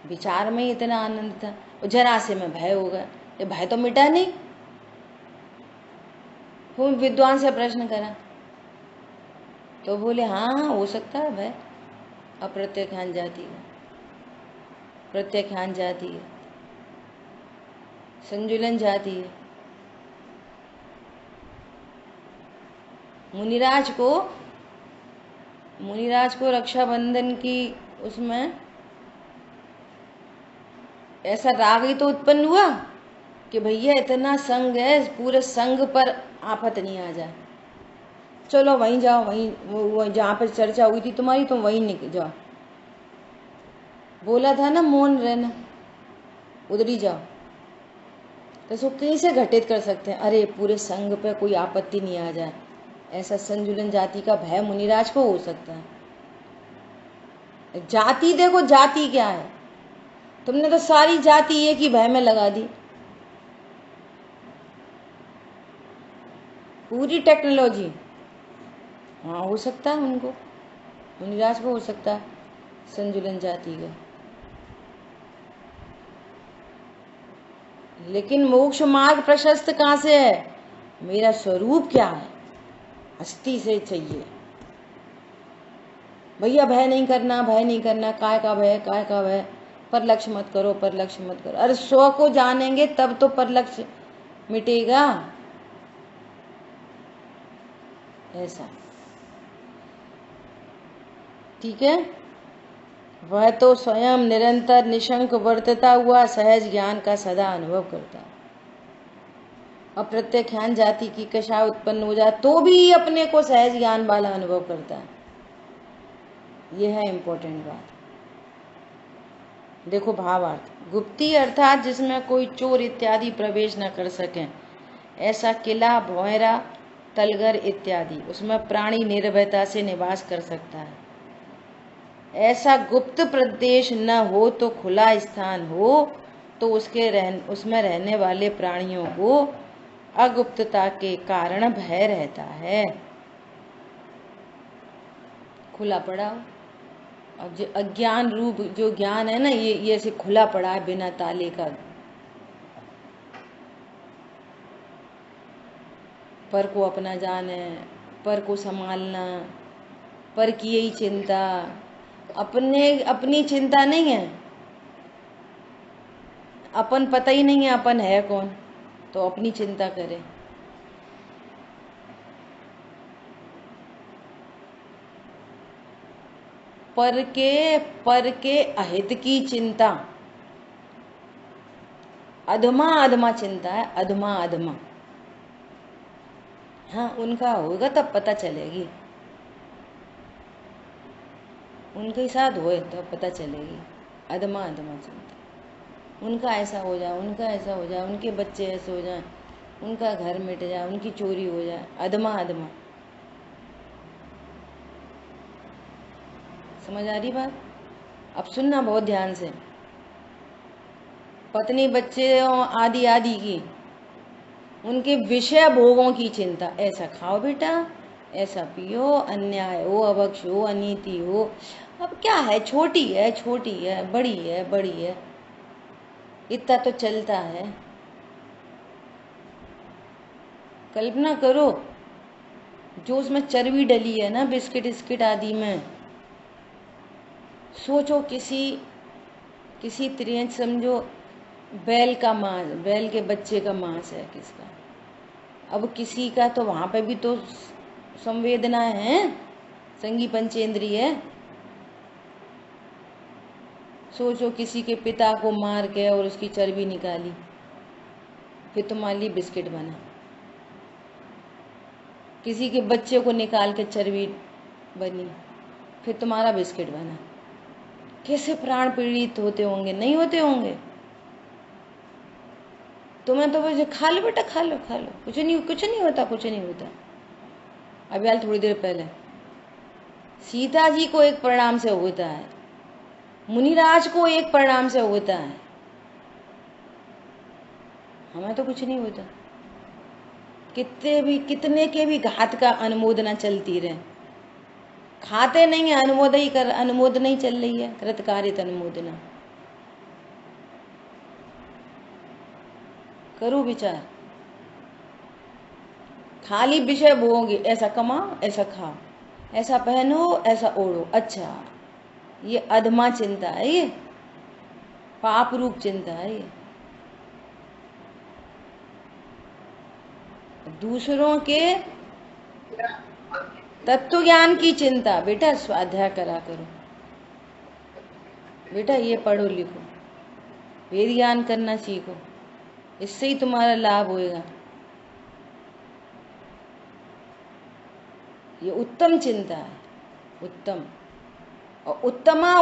विचार में ही इतना आनंद था, और जरा से में भय हो गया। ये भय तो मिटा नहीं। वो विद्वान से प्रश्न करा तो बोले हाँ हो सकता है भय, अप्रत्यक्षान जाती है, प्रत्यक्षान जाती है, संजुलन जाती है। मुनिराज को रक्षाबंधन की उसमें ऐसा राग ही तो उत्पन्न हुआ कि भैया इतना संग है, पूरे संग पर आफत नहीं आ जाए, चलो वहीं जाओ, वहीं जहाँ पर चर्चा हुई थी तुम्हारी तुम वहीं निकल जाओ। बोला था ना मौन रहना, उधर ही जाओ। तो सो कैसे घटित कर सकते हैं? अरे पूरे संग पे कोई आपत्ति नहीं आ जाए, ऐसा संजुलन जाति का भय मुनिराज को हो सकता है। जाति देखो, जाति क्या है? तुमने तो सारी जाति एक ही भय में लगा दी, पूरी टेक्नोलॉजी। हाँ हो सकता है, उनको मुनिराज को हो सकता है संजुलन जाति का। लेकिन मोक्ष मार्ग प्रशस्त कहाँ से है? मेरा स्वरूप क्या है? हस्ती से चाहिए भैया। भय नहीं करना, भय नहीं करना, काय का भय, काय का भय, पर लक्ष्य मत करो, पर लक्ष्य मत करो। अरे स्व को जानेंगे तब तो पर लक्ष्य मिटेगा। ऐसा ठीक है। वह तो स्वयं निरंतर निशंक वर्तता हुआ सहज ज्ञान का सदा अनुभव करता है। अप्रत्यक्षान जाति की कषाय उत्पन्न हो जाए तो भी अपने को सहज ज्ञान वाला अनुभव करता है। यह है इम्पोर्टेंट बात। देखो भावार्थ, गुप्ती अर्थात जिसमें कोई चोर इत्यादि प्रवेश न कर सके, ऐसा किला, भौरा, तलगर इत्यादि, उसमें प्राणी निर्भयता से निवास कर सकता है। ऐसा गुप्त प्रदेश न हो तो खुला स्थान हो तो उसमें रहने वाले प्राणियों को अगुप्तता के कारण भय रहता है। खुला पड़ा हो, अब जो अज्ञान रूप जो ज्ञान है ना, ये ऐसे खुला पड़ा है बिना ताले का। पर को अपना जाने, पर को संभालना, पर की यही चिंता, अपनी चिंता नहीं है। अपन पता ही नहीं है अपन है कौन, तो अपनी चिंता करे। पर के अहित की चिंता अधमा अधमा चिंता है, अधमा अधमा। हाँ उनका होगा तब पता चलेगी, उनके साथ होए तो पता चलेगी। अधमा अधमा चिंता, उनका ऐसा हो जाए, उनका ऐसा हो जाए, उनके बच्चे ऐसे हो जाए, उनका घर मिट जाए, उनकी चोरी हो जाए, अधमा अधमा। समझ आ रही बात? अब सुनना बहुत ध्यान से। पत्नी बच्चे आदि आदि की, उनके विषय भोगों की चिंता, ऐसा खाओ बेटा, ऐसा पियो, अन्याय हो, अभक्ष हो, अनीति हो। अब क्या है, छोटी है छोटी है, बड़ी है बड़ी है, इतना तो चलता है। कल्पना करो जो उसमें चर्बी डली है ना बिस्किट स्किट आदि में, सोचो किसी तरह समझो बैल का मांस, बैल के बच्चे का मांस है किसका। अब किसी का तो वहां पे भी तो संवेदना है, संगी पंचेंद्रिय है। सोचो किसी के पिता को मार के और उसकी चर्बी निकाली, फिर तुम्हारे लिए बिस्किट बना। किसी के बच्चे को निकाल के चर्बी बनी, फिर तुम्हारा बिस्किट बना। कैसे प्राण पीड़ित होते होंगे, नहीं होते होंगे? तुम्हें तो बस खा लो बेटा, खा लो खा लो, कुछ नहीं होता, कुछ नहीं होता। अभी हाल थोड़ी देर पहले सीता जी को एक परिणाम से होता है, मुनिराज को एक परिणाम से होता है, हमें तो कुछ नहीं होता। कितने के भी घात का अनुमोदना चलती रहे, खाते नहीं है, अनुमोदना ही चल रही है, कृतकार्यत अनुमोदना। करो विचार, खाली विषय भोगोगे, ऐसा कमाओ, ऐसा खाओ, ऐसा पहनो, ऐसा ओढ़ो। अच्छा, ये अधमा चिंता है, ये पाप रूप चिंता है। ये दूसरों के तत्व ज्ञान की चिंता। बेटा स्वाध्याय करा करो, बेटा ये पढ़ो लिखो, वेद ज्ञान करना सीखो, इससे ही तुम्हारा लाभ होएगा। ये उत्तम चिंता है, उत्तम। और उत्तमा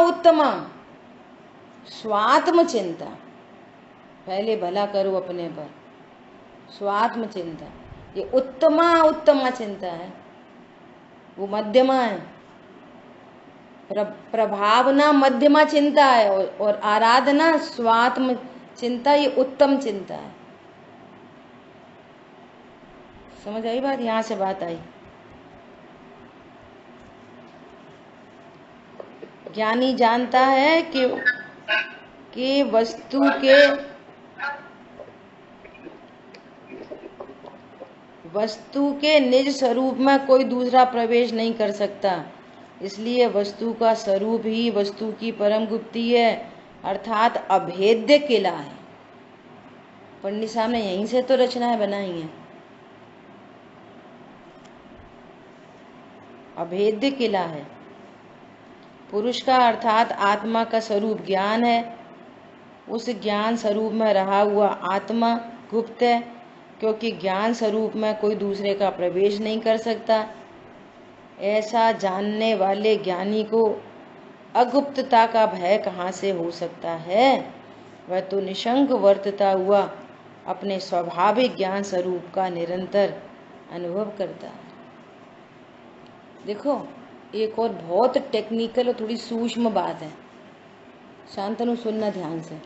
स्वात्म चिंता, पहले भला करो अपने पर, स्वात्म चिंता। ये उत्तमा चिंता है, वो मध्यमा है। प्रभावना मध्यमा चिंता है, और आराधना स्वात्म चिंता, ये उत्तम चिंता है। समझ आई बात? यहां से बात आई। ज्ञानी जानता है कि वस्तु के निज स्वरूप में कोई दूसरा प्रवेश नहीं कर सकता, इसलिए वस्तु का स्वरूप ही वस्तु की परम गुप्ती है, अर्थात अभेद्य किला है। पंडित साहब ने यहीं से तो रचनाएं बनाई हैं। अभेद्य किला है। पुरुष का अर्थात आत्मा का स्वरूप ज्ञान है, उस ज्ञान स्वरूप में रहा हुआ आत्मा गुप्त है, क्योंकि ज्ञान स्वरूप में कोई दूसरे का प्रवेश नहीं कर सकता। ऐसा जानने वाले ज्ञानी को अगुप्तता का भय कहाँ से हो सकता है? वह तो निशंक वर्तता हुआ अपने स्वाभाविक ज्ञान स्वरूप का निरंतर अनुभव करता है। देखो, एक और बहुत टेक्निकल और थोड़ी सूक्ष्म बात है, शांतनु सुनना ध्यान से।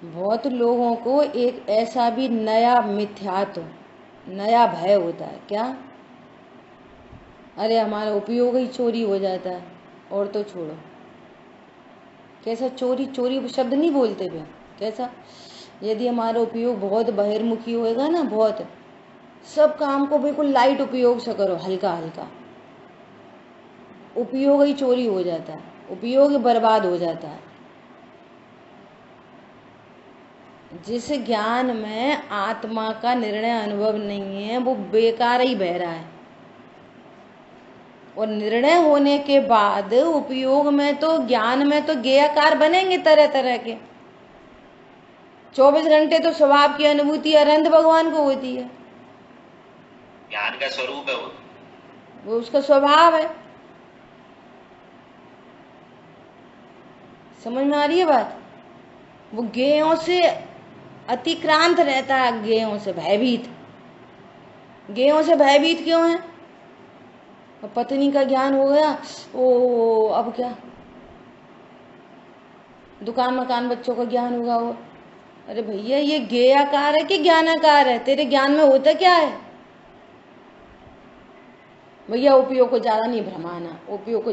बहुत लोगों को एक ऐसा भी नया मिथ्यात्व, नया भय होता है। क्या? अरे हमारा उपयोग ही चोरी हो जाता है। और तो छोड़ो, कैसा चोरी शब्द नहीं बोलते वे, कैसा? यदि हमारा उपयोग बहुत बहिर्मुखी होएगा ना, बहुत, सब काम को बिल्कुल लाइट उपयोग से करो, हल्का हल्का, उपयोग ही चोरी हो जाता है, उपयोग बर्बाद हो जाता है। जिस ज्ञान में आत्मा का निर्णय अनुभव नहीं है, वो बेकार ही बह रहा है। और निर्णय होने के बाद उपयोग में तो, ज्ञान में तो ज्ञेयकार बनेंगे तरह तरह के। 24 घंटे तो स्वभाव की अनुभूति अरंत भगवान को होती है। ज्ञान का स्वरूप है वो उसका स्वभाव है। समझ में आ रही है बात? वो ज्ञेयों से अतिक्रांत रहता है, ज्ञेयों से भयभीत। ज्ञेयों से भयभीत क्यों है? पत्नी का ज्ञान हो गया, ओ अब क्या? दुकान मकान बच्चों का ज्ञान होगा वो। अरे भैया, ये ज्ञेयाकार है कि ज्ञानाकार है? तेरे ज्ञान में होता क्या है भैया? उपयोग को ज्यादा नहीं भ्रमाना, उपयोग को,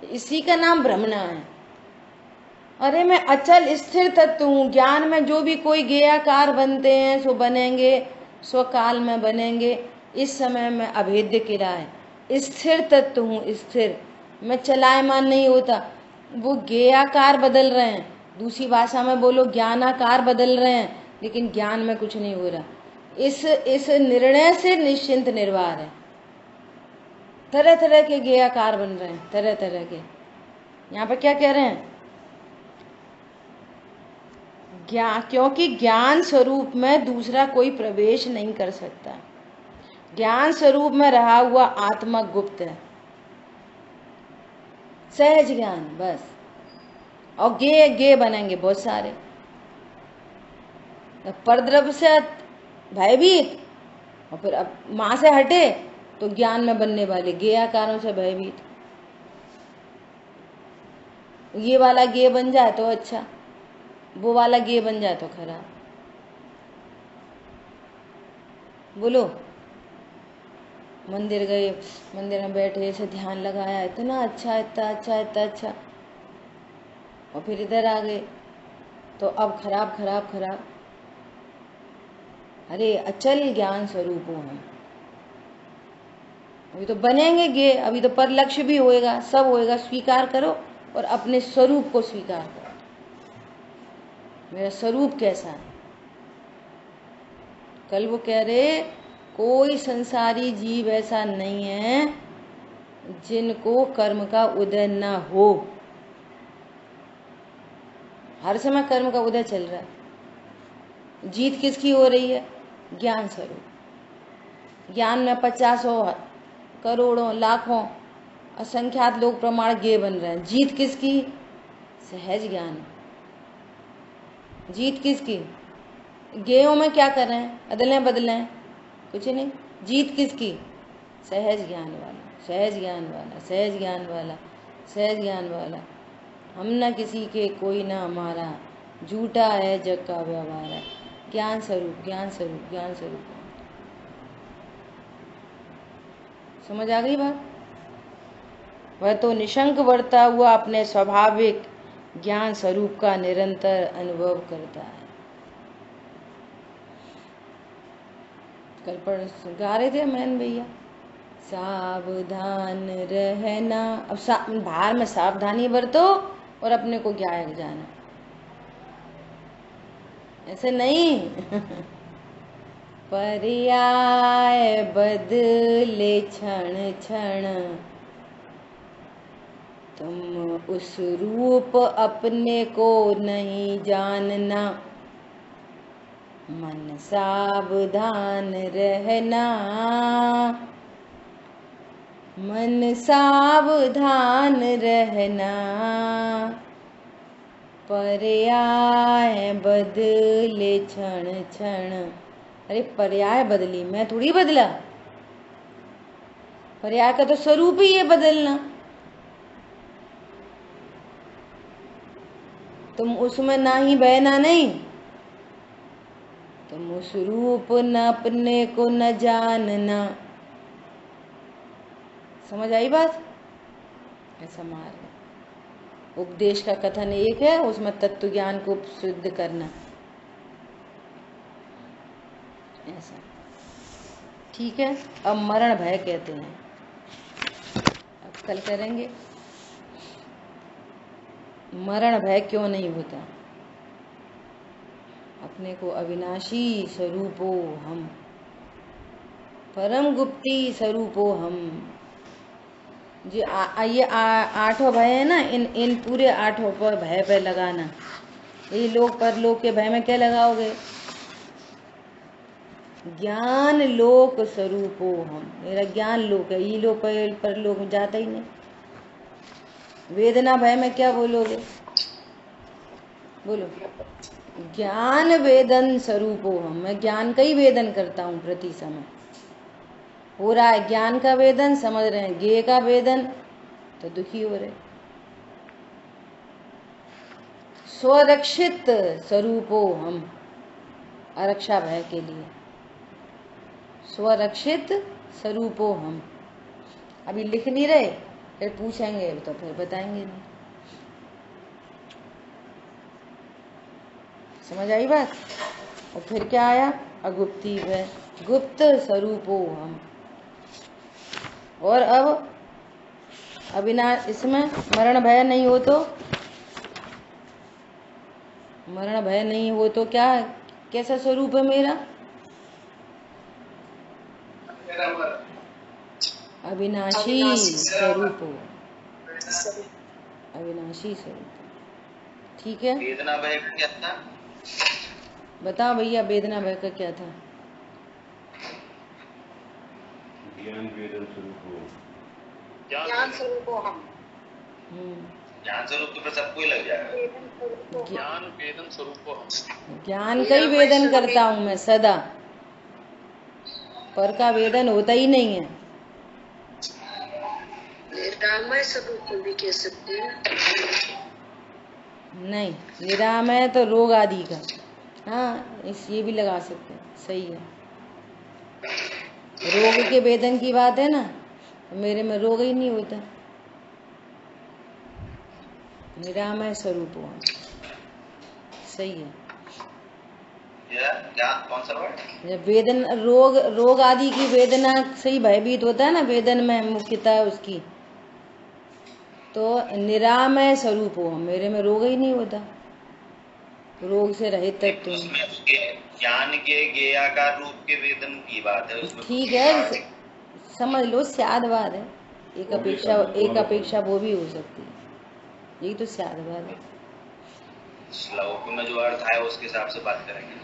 इसी का नाम भ्रमना है। अरे मैं अचल स्थिर तत्व हूँ। ज्ञान में जो भी कोई ज्ञेयाकार बनते हैं सो बनेंगे, स्वकाल में बनेंगे। इस समय में अभेद्य किला है, स्थिर तत्व हूँ, स्थिर। मैं चलायमान नहीं होता। वो ज्ञेयाकार बदल रहे हैं, दूसरी भाषा में बोलो ज्ञानाकार बदल रहे हैं, लेकिन ज्ञान में कुछ नहीं हो रहा। इस निर्णय से निश्चिंत निर्वाह है। तरह तरह के ज्ञेयाकार बन रहे हैं, तरह तरह के। यहाँ पर क्या कह रहे हैं? क्योंकि ज्ञान स्वरूप में दूसरा कोई प्रवेश नहीं कर सकता। ज्ञान स्वरूप में रहा हुआ आत्मा गुप्त है, सहज ज्ञान बस। और गे बनेंगे बहुत सारे, परद्रव्य से भयभीत, और फिर अब माँ से हटे तो ज्ञान में बनने वाले गे आकारों से भयभीत। ये वाला गे बन जाए तो अच्छा, वो वाला गे बन जाए तो खराब। बोलो। मंदिर गए, मंदिर में बैठे, ऐसे ध्यान लगाया, इतना अच्छा, इतना अच्छा, इतना अच्छा, और फिर इधर आ गए तो अब खराब खराब खराब। अरे अचल ज्ञान स्वरूप हो हम। अभी तो बनेंगे गे, अभी तो पर लक्ष्य भी होएगा, सब होएगा। स्वीकार करो और अपने स्वरूप को स्वीकार करो। मेरा स्वरूप कैसा है? कल वो कह रहे कोई संसारी जीव ऐसा नहीं है जिनको कर्म का उदय ना हो। हर समय कर्म का उदय चल रहा है। जीत किसकी हो रही है? ज्ञान स्वरूप। ज्ञान में 50 करोड़ों लाखों असंख्यात लोग प्रमाण गे बन रहे हैं। जीत किसकी? सहज ज्ञान। जीत किसकी? गेयों में क्या कर रहे हैं? अदलें बदलें कुछ नहीं। जीत किसकी? सहज ज्ञान वाला, सहज ज्ञान वाला, सहज ज्ञान वाला, सहज ज्ञान वाला। हम न किसी के, कोई ना हमारा, झूठा है जग का व्यवहार है। ज्ञान स्वरूप, ज्ञान स्वरूप, ज्ञान स्वरूप। समझ आ गई बात? वह तो निशंक बढ़ता हुआ अपने स्वाभाविक ज्ञान स्वरूप का निरंतर अनुभव करता है। कल पर गा रहे थे मैन भैया, सावधान रहना। अब बाहर में सावधानी बरतो और अपने को ज्ञायक जाना, ऐसे नहीं। पर्याय बदले क्षण क्षण, तुम उस रूप अपने को नहीं जानना। मन सावधान रहना, मन सावधान रहना। पर्याय बदले क्षण क्षण। अरे पर्याय बदली, मैं थोड़ी बदला। पर्याय का तो स्वरूप ही है बदलना। तुम उसमें ना ही बहना नहीं, तुम उस रूप न अपने को न जानना। समझ आई बात? ऐसा मार्ग। उपदेश का कथन एक है, उसमें तत्व ज्ञान को सिद्ध करना, ऐसा। ठीक है। अब मरण भय कहते हैं, अब कल करेंगे मरण भय क्यों नहीं होता। अपने को अविनाशी स्वरूपो हम, परम गुप्ती स्वरूपो हम। जो ये 8 भय है ना, इन पूरे 8 पर भय पे लगाना। ये लोक परलोक के भय में क्या लगाओगे? ज्ञान लोक स्वरूपो हम। मेरा ज्ञान लोक है, ये लोक परलोक में जाता ही नहीं। वेदना भय में क्या बोलोगे? बोलो। ज्ञान वेदन स्वरूपो हम। मैं ज्ञान का ही वेदन करता हूँ प्रति समय। हो रहा है ज्ञान का वेदन, समझ रहे हैं ज्ञेय का वेदन, तो दुखी हो रहे। स्वरक्षित स्वरूपो हम, आरक्षा भय के लिए। स्वरक्षित स्वरूपो हम। अभी लिख नहीं रहे, फिर पूछेंगे तो फिर बताएंगे नहीं। समझ आई बात? और फिर क्या आया? अगुप्ती भय, गुप्त स्वरूपो हम। और अब इसमें मरण भय नहीं हो तो, मरण भय नहीं हो तो क्या, कैसा स्वरूप है मेरा? अविनाशी स्वरूप हो। अविनाशी स्वरूप। ठीक है, वेदना भय का क्या था? बताओ भैया वेदना भय का क्या था? ज्ञान वेदन स्वरूप हो। ज्ञान स्वरूप हो हम। ज्ञान स्वरूप तो फिर सबको ही लग जाएगा। वेदन स्वरूप हो हम। ज्ञान वेदन स्वरूप हो हम। ज्ञान का ही वेदन करता हूँ मैं सदा, पर का वेदन होता ही नहीं है। निरामय स्वरूप को भी कह सकते हैं। नहीं, निरामय तो रोग आदि का, हाँ इस ये भी लगा सकते हैं, सही है। रोग के वेदन की बात है ना, मेरे में रोग ही नहीं होता। निरामय स्वरूप हो, सही है। क्या कौन सा वर्ड? जब वेदन रोग आदि की वेदना से ही भयभीत होता है ना, वेदन में मुख्यतः उसकी, तो निरामय स्वरूप हो, मेरे में रोग ही नहीं होता, रोग से रहित तत्व। उसमें उसके ज्ञान के ज्ञेयाकार रूप के वेदन की बात है उसमें। ठीक है, समझ लो स्यादवाद है, एक अपेक्षा वो भी हो सकती है, यही तो स्यादवाद है। श्लोक में जो अर्थ है उसके हिसाब से बात करेंगे।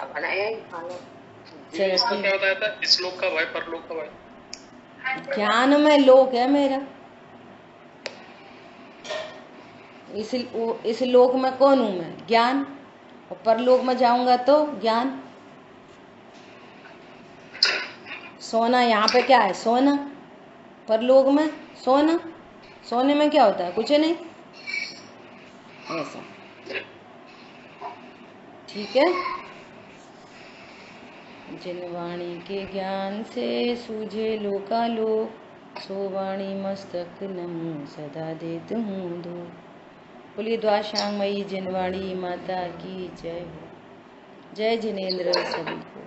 बनाया ही खाना। इसका क्या बताया था? श्लोक का भय, परलोक का भय। ज्ञान में लोक है मेरा, इस लोक में कौन हूं मैं? ज्ञान। और परलोक में जाऊंगा तो ज्ञान। सोना यहाँ पे क्या है? सोना। परलोक में सोना, सोने में क्या होता है? कुछ नहीं, ऐसा। ठीक है। जिन वाणी के ज्ञान से सूझे लोकालोक, सो वाणी मस्तक नमो सदा देत हूँ दो। बोलिए द्वाशांगमयी जिनवाणी माता की जय हो। जय जिनेन्द्र सभी को।